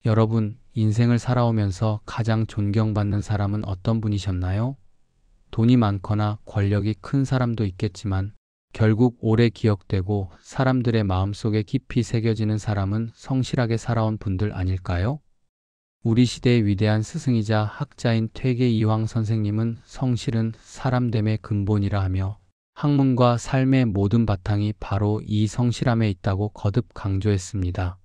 여러분, 인생을 살아오면서 가장 존경받는 사람은 어떤 분이셨나요? 돈이 많거나 권력이 큰 사람도 있겠지만 결국 오래 기억되고 사람들의 마음속에 깊이 새겨지는 사람은 성실하게 살아온 분들 아닐까요? 우리 시대의 위대한 스승이자 학자인 퇴계 이황 선생님은 성실은 사람됨의 근본이라 하며 학문과 삶의 모든 바탕이 바로 이 성실함에 있다고 거듭 강조했습니다.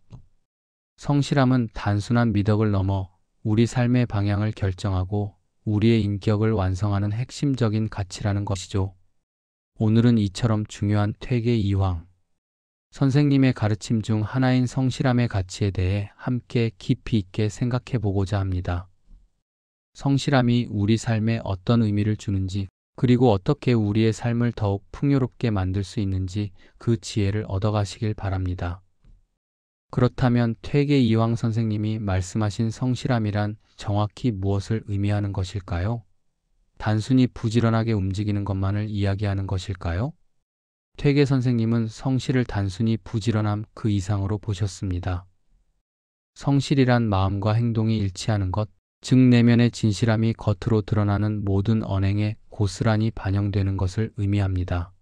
성실함은 단순한 미덕을 넘어 우리 삶의 방향을 결정하고 우리의 인격을 완성하는 핵심적인 가치라는 것이죠. 오늘은 이처럼 중요한 퇴계 이황 선생님의 가르침 중 하나인 성실함의 가치에 대해 함께 깊이 있게 생각해 보고자 합니다. 성실함이 우리 삶에 어떤 의미를 주는지, 그리고 어떻게 우리의 삶을 더욱 풍요롭게 만들 수 있는지 그 지혜를 얻어가시길 바랍니다. 그렇다면 퇴계 이황 선생님이 말씀하신 성실함이란 정확히 무엇을 의미하는 것일까요? 단순히 부지런하게 움직이는 것만을 이야기하는 것일까요? 퇴계 선생님은 성실을 단순히 부지런함 그 이상으로 보셨습니다. 성실이란 마음과 행동이 일치하는 것, 즉 내면의 진실함이 겉으로 드러나는 모든 언행에 고스란히 반영되는 것을 의미합니다.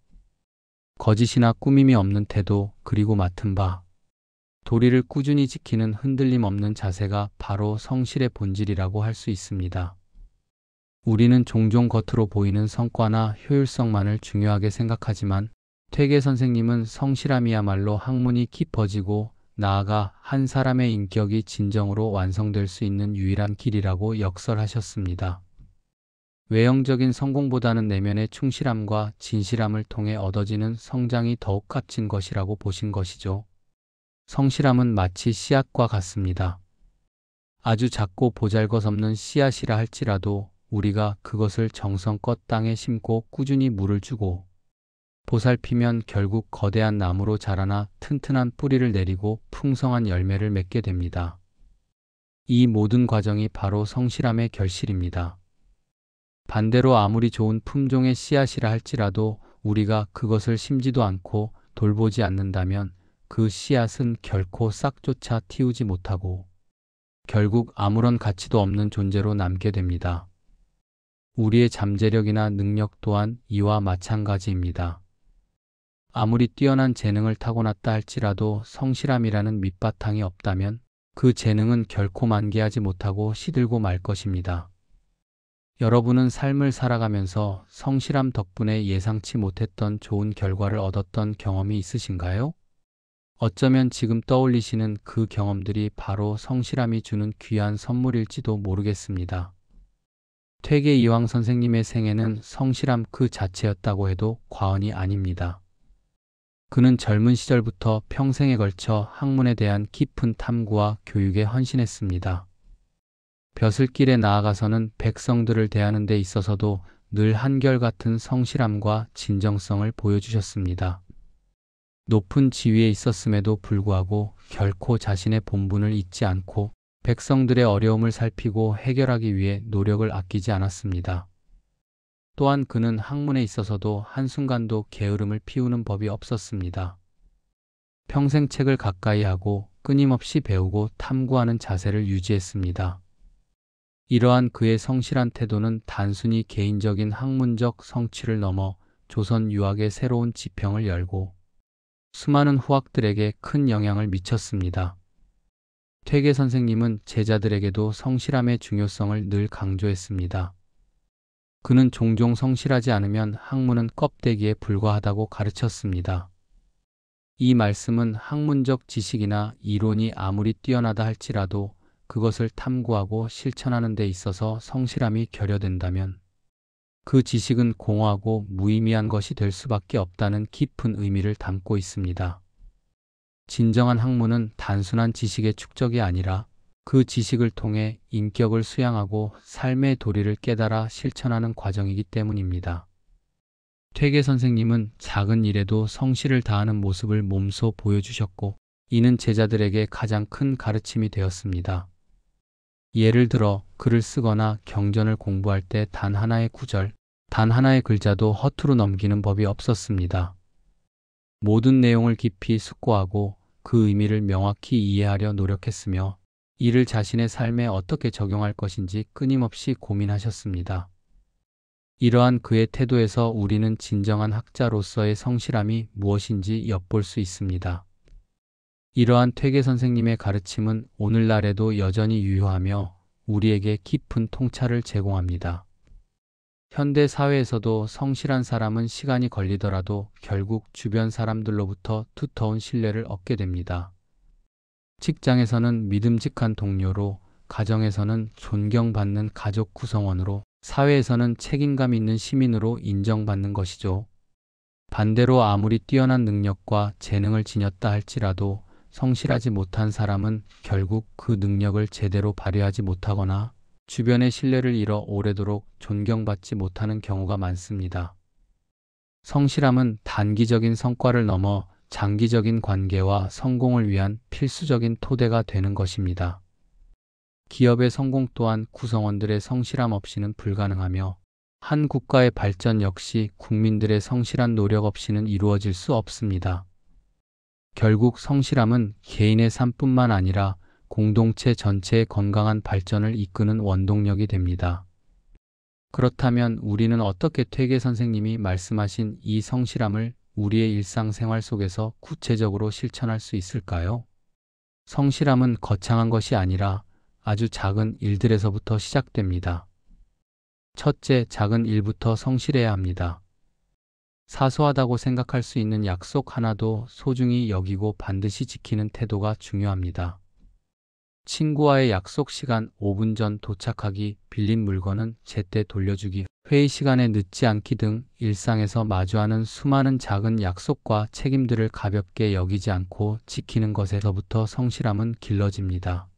거짓이나 꾸밈이 없는 태도, 그리고 맡은 바, 도리를 꾸준히 지키는 흔들림 없는 자세가 바로 성실의 본질이라고 할 수 있습니다. 우리는 종종 겉으로 보이는 성과나 효율성만을 중요하게 생각하지만 퇴계 선생님은 성실함이야말로 학문이 깊어지고 나아가 한 사람의 인격이 진정으로 완성될 수 있는 유일한 길이라고 역설하셨습니다. 외형적인 성공보다는 내면의 충실함과 진실함을 통해 얻어지는 성장이 더욱 값진 것이라고 보신 것이죠. 성실함은 마치 씨앗과 같습니다. 아주 작고 보잘것없는 씨앗이라 할지라도 우리가 그것을 정성껏 땅에 심고 꾸준히 물을 주고 보살피면 결국 거대한 나무로 자라나 튼튼한 뿌리를 내리고 풍성한 열매를 맺게 됩니다. 이 모든 과정이 바로 성실함의 결실입니다. 반대로 아무리 좋은 품종의 씨앗이라 할지라도 우리가 그것을 심지도 않고 돌보지 않는다면 그 씨앗은 결코 싹조차 틔우지 못하고 결국 아무런 가치도 없는 존재로 남게 됩니다. 우리의 잠재력이나 능력 또한 이와 마찬가지입니다. 아무리 뛰어난 재능을 타고났다 할지라도 성실함이라는 밑바탕이 없다면 그 재능은 결코 만개하지 못하고 시들고 말 것입니다. 여러분은 삶을 살아가면서 성실함 덕분에 예상치 못했던 좋은 결과를 얻었던 경험이 있으신가요? 어쩌면 지금 떠올리시는 그 경험들이 바로 성실함이 주는 귀한 선물일지도 모르겠습니다. 퇴계 이황 선생님의 생애는 성실함 그 자체였다고 해도 과언이 아닙니다. 그는 젊은 시절부터 평생에 걸쳐 학문에 대한 깊은 탐구와 교육에 헌신했습니다. 벼슬길에 나아가서는 백성들을 대하는 데 있어서도 늘 한결같은 성실함과 진정성을 보여주셨습니다. 높은 지위에 있었음에도 불구하고 결코 자신의 본분을 잊지 않고 백성들의 어려움을 살피고 해결하기 위해 노력을 아끼지 않았습니다. 또한 그는 학문에 있어서도 한순간도 게으름을 피우는 법이 없었습니다. 평생 책을 가까이 하고 끊임없이 배우고 탐구하는 자세를 유지했습니다. 이러한 그의 성실한 태도는 단순히 개인적인 학문적 성취를 넘어 조선 유학의 새로운 지평을 열고 수많은 후학들에게 큰 영향을 미쳤습니다. 퇴계 선생님은 제자들에게도 성실함의 중요성을 늘 강조했습니다. 그는 종종 성실하지 않으면 학문은 껍데기에 불과하다고 가르쳤습니다. 이 말씀은 학문적 지식이나 이론이 아무리 뛰어나다 할지라도 그것을 탐구하고 실천하는 데 있어서 성실함이 결여된다면 그 지식은 공허하고 무의미한 것이 될 수밖에 없다는 깊은 의미를 담고 있습니다. 진정한 학문은 단순한 지식의 축적이 아니라 그 지식을 통해 인격을 수양하고 삶의 도리를 깨달아 실천하는 과정이기 때문입니다. 퇴계 선생님은 작은 일에도 성실을 다하는 모습을 몸소 보여주셨고 이는 제자들에게 가장 큰 가르침이 되었습니다. 예를 들어 글을 쓰거나 경전을 공부할 때 단 하나의 구절, 단 하나의 글자도 허투루 넘기는 법이 없었습니다. 모든 내용을 깊이 숙고하고 그 의미를 명확히 이해하려 노력했으며 이를 자신의 삶에 어떻게 적용할 것인지 끊임없이 고민하셨습니다. 이러한 그의 태도에서 우리는 진정한 학자로서의 성실함이 무엇인지 엿볼 수 있습니다. 이러한 퇴계 선생님의 가르침은 오늘날에도 여전히 유효하며 우리에게 깊은 통찰을 제공합니다. 현대 사회에서도 성실한 사람은 시간이 걸리더라도 결국 주변 사람들로부터 두터운 신뢰를 얻게 됩니다. 직장에서는 믿음직한 동료로, 가정에서는 존경받는 가족 구성원으로, 사회에서는 책임감 있는 시민으로 인정받는 것이죠. 반대로 아무리 뛰어난 능력과 재능을 지녔다 할지라도 성실하지 못한 사람은 결국 그 능력을 제대로 발휘하지 못하거나 주변의 신뢰를 잃어 오래도록 존경받지 못하는 경우가 많습니다. 성실함은 단기적인 성과를 넘어 장기적인 관계와 성공을 위한 필수적인 토대가 되는 것입니다. 기업의 성공 또한 구성원들의 성실함 없이는 불가능하며 한 국가의 발전 역시 국민들의 성실한 노력 없이는 이루어질 수 없습니다. 결국 성실함은 개인의 삶뿐만 아니라 공동체 전체의 건강한 발전을 이끄는 원동력이 됩니다. 그렇다면 우리는 어떻게 퇴계 선생님이 말씀하신 이 성실함을 우리의 일상생활 속에서 구체적으로 실천할 수 있을까요? 성실함은 거창한 것이 아니라 아주 작은 일들에서부터 시작됩니다. 첫째, 작은 일부터 성실해야 합니다. 사소하다고 생각할 수 있는 약속 하나도 소중히 여기고 반드시 지키는 태도가 중요합니다. 친구와의 약속 시간 5분 전 도착하기, 빌린 물건은 제때 돌려주기, 회의 시간에 늦지 않기 등 일상에서 마주하는 수많은 작은 약속과 책임들을 가볍게 여기지 않고 지키는 것에서부터 성실함은 길러집니다.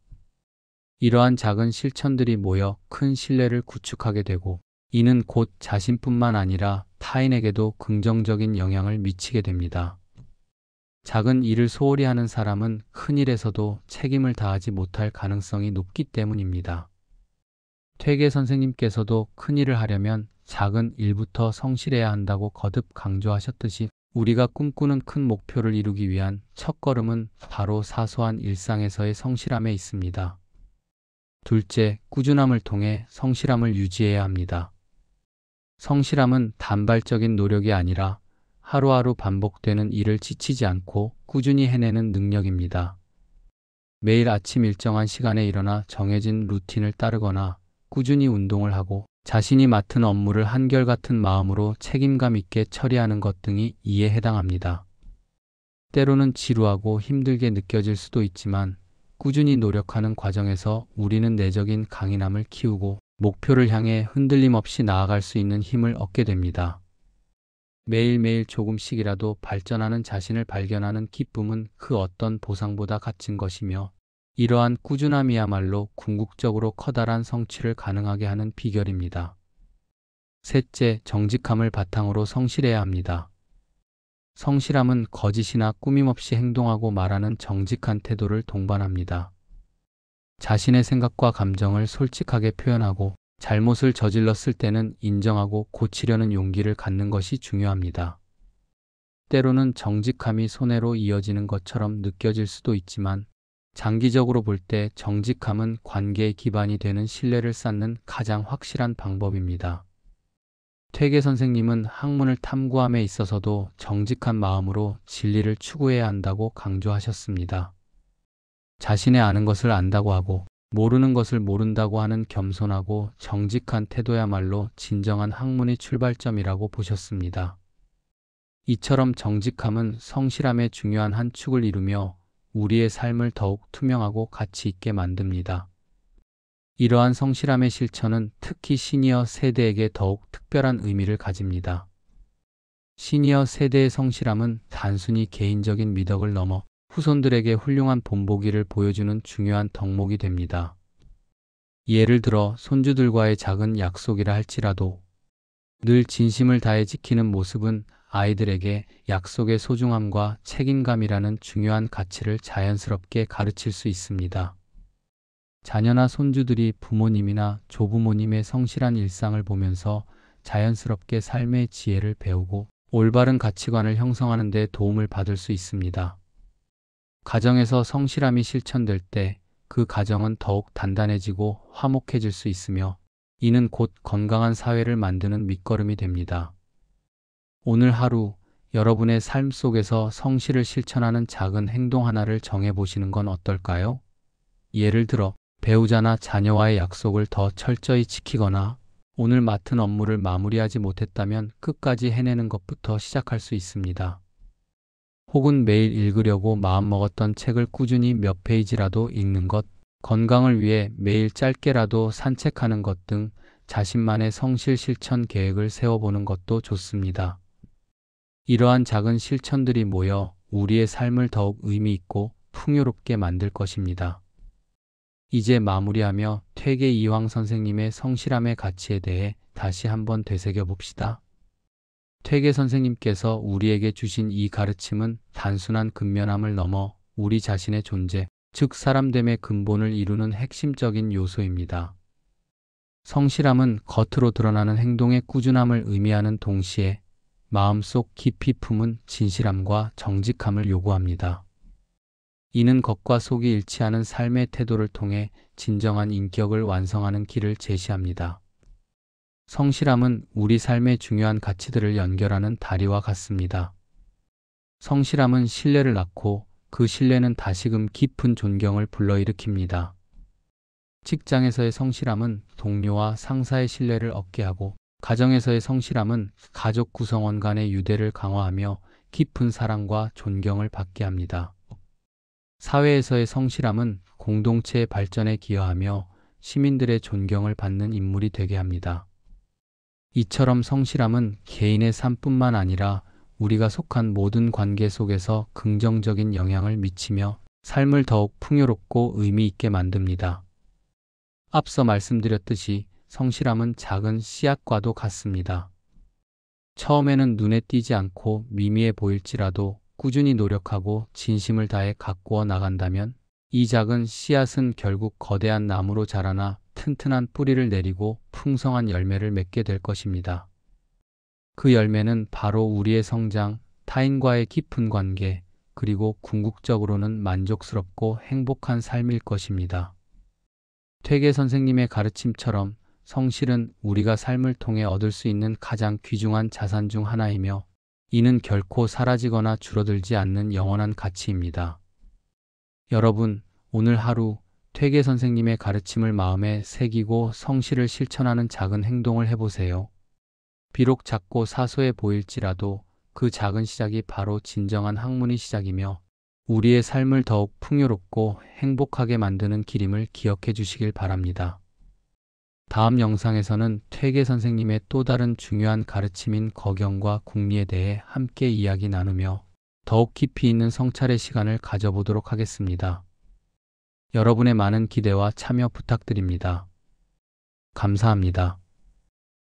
이러한 작은 실천들이 모여 큰 신뢰를 구축하게 되고 이는 곧 자신뿐만 아니라 타인에게도 긍정적인 영향을 미치게 됩니다. 작은 일을 소홀히 하는 사람은 큰 일에서도 책임을 다하지 못할 가능성이 높기 때문입니다. 퇴계 선생님께서도 큰 일을 하려면 작은 일부터 성실해야 한다고 거듭 강조하셨듯이 우리가 꿈꾸는 큰 목표를 이루기 위한 첫걸음은 바로 사소한 일상에서의 성실함에 있습니다. 둘째, 꾸준함을 통해 성실함을 유지해야 합니다. 성실함은 단발적인 노력이 아니라 하루하루 반복되는 일을 지치지 않고 꾸준히 해내는 능력입니다. 매일 아침 일정한 시간에 일어나 정해진 루틴을 따르거나 꾸준히 운동을 하고 자신이 맡은 업무를 한결같은 마음으로 책임감 있게 처리하는 것 등이 이에 해당합니다. 때로는 지루하고 힘들게 느껴질 수도 있지만 꾸준히 노력하는 과정에서 우리는 내적인 강인함을 키우고 목표를 향해 흔들림 없이 나아갈 수 있는 힘을 얻게 됩니다. 매일매일 조금씩이라도 발전하는 자신을 발견하는 기쁨은 그 어떤 보상보다 값진 것이며 이러한 꾸준함이야말로 궁극적으로 커다란 성취를 가능하게 하는 비결입니다. 셋째, 정직함을 바탕으로 성실해야 합니다. 성실함은 거짓이나 꾸밈없이 행동하고 말하는 정직한 태도를 동반합니다. 자신의 생각과 감정을 솔직하게 표현하고 잘못을 저질렀을 때는 인정하고 고치려는 용기를 갖는 것이 중요합니다. 때로는 정직함이 손해로 이어지는 것처럼 느껴질 수도 있지만 장기적으로 볼 때 정직함은 관계의 기반이 되는 신뢰를 쌓는 가장 확실한 방법입니다. 퇴계 선생님은 학문을 탐구함에 있어서도 정직한 마음으로 진리를 추구해야 한다고 강조하셨습니다. 자신의 아는 것을 안다고 하고 모르는 것을 모른다고 하는 겸손하고 정직한 태도야말로 진정한 학문의 출발점이라고 보셨습니다. 이처럼 정직함은 성실함의 중요한 한 축을 이루며 우리의 삶을 더욱 투명하고 가치 있게 만듭니다. 이러한 성실함의 실천은 특히 시니어 세대에게 더욱 특별한 의미를 가집니다. 시니어 세대의 성실함은 단순히 개인적인 미덕을 넘어 후손들에게 훌륭한 본보기를 보여주는 중요한 덕목이 됩니다. 예를 들어 손주들과의 작은 약속이라 할지라도 늘 진심을 다해 지키는 모습은 아이들에게 약속의 소중함과 책임감이라는 중요한 가치를 자연스럽게 가르칠 수 있습니다. 자녀나 손주들이 부모님이나 조부모님의 성실한 일상을 보면서 자연스럽게 삶의 지혜를 배우고 올바른 가치관을 형성하는 데 도움을 받을 수 있습니다. 가정에서 성실함이 실천될 때 그 가정은 더욱 단단해지고 화목해질 수 있으며 이는 곧 건강한 사회를 만드는 밑거름이 됩니다. 오늘 하루 여러분의 삶 속에서 성실을 실천하는 작은 행동 하나를 정해보시는 건 어떨까요? 예를 들어 배우자나 자녀와의 약속을 더 철저히 지키거나 오늘 맡은 업무를 마무리하지 못했다면 끝까지 해내는 것부터 시작할 수 있습니다. 혹은 매일 읽으려고 마음먹었던 책을 꾸준히 몇 페이지라도 읽는 것, 건강을 위해 매일 짧게라도 산책하는 것 등 자신만의 성실 실천 계획을 세워보는 것도 좋습니다. 이러한 작은 실천들이 모여 우리의 삶을 더욱 의미 있고 풍요롭게 만들 것입니다. 이제 마무리하며 퇴계 이황 선생님의 성실함의 가치에 대해 다시 한번 되새겨 봅시다. 퇴계 선생님께서 우리에게 주신 이 가르침은 단순한 근면함을 넘어 우리 자신의 존재, 즉 사람됨의 근본을 이루는 핵심적인 요소입니다. 성실함은 겉으로 드러나는 행동의 꾸준함을 의미하는 동시에 마음속 깊이 품은 진실함과 정직함을 요구합니다. 이는 겉과 속이 일치하는 삶의 태도를 통해 진정한 인격을 완성하는 길을 제시합니다. 성실함은 우리 삶의 중요한 가치들을 연결하는 다리와 같습니다. 성실함은 신뢰를 낳고 그 신뢰는 다시금 깊은 존경을 불러일으킵니다. 직장에서의 성실함은 동료와 상사의 신뢰를 얻게 하고 가정에서의 성실함은 가족 구성원 간의 유대를 강화하며 깊은 사랑과 존경을 받게 합니다. 사회에서의 성실함은 공동체의 발전에 기여하며 시민들의 존경을 받는 인물이 되게 합니다. 이처럼 성실함은 개인의 삶뿐만 아니라 우리가 속한 모든 관계 속에서 긍정적인 영향을 미치며 삶을 더욱 풍요롭고 의미 있게 만듭니다. 앞서 말씀드렸듯이 성실함은 작은 씨앗과도 같습니다. 처음에는 눈에 띄지 않고 미미해 보일지라도 꾸준히 노력하고 진심을 다해 가꾸어 나간다면 이 작은 씨앗은 결국 거대한 나무로 자라나 튼튼한 뿌리를 내리고 풍성한 열매를 맺게 될 것입니다. 그 열매는 바로 우리의 성장, 타인과의 깊은 관계, 그리고 궁극적으로는 만족스럽고 행복한 삶일 것입니다. 퇴계 선생님의 가르침처럼 성실은 우리가 삶을 통해 얻을 수 있는 가장 귀중한 자산 중 하나이며 이는 결코 사라지거나 줄어들지 않는 영원한 가치입니다. 여러분, 오늘 하루 퇴계 선생님의 가르침을 마음에 새기고 성실을 실천하는 작은 행동을 해보세요. 비록 작고 사소해 보일지라도 그 작은 시작이 바로 진정한 학문의 시작이며 우리의 삶을 더욱 풍요롭고 행복하게 만드는 길임을 기억해 주시길 바랍니다. 다음 영상에서는 퇴계 선생님의 또 다른 중요한 가르침인 거경과 궁리에 대해 함께 이야기 나누며 더욱 깊이 있는 성찰의 시간을 가져보도록 하겠습니다. 여러분의 많은 기대와 참여 부탁드립니다. 감사합니다.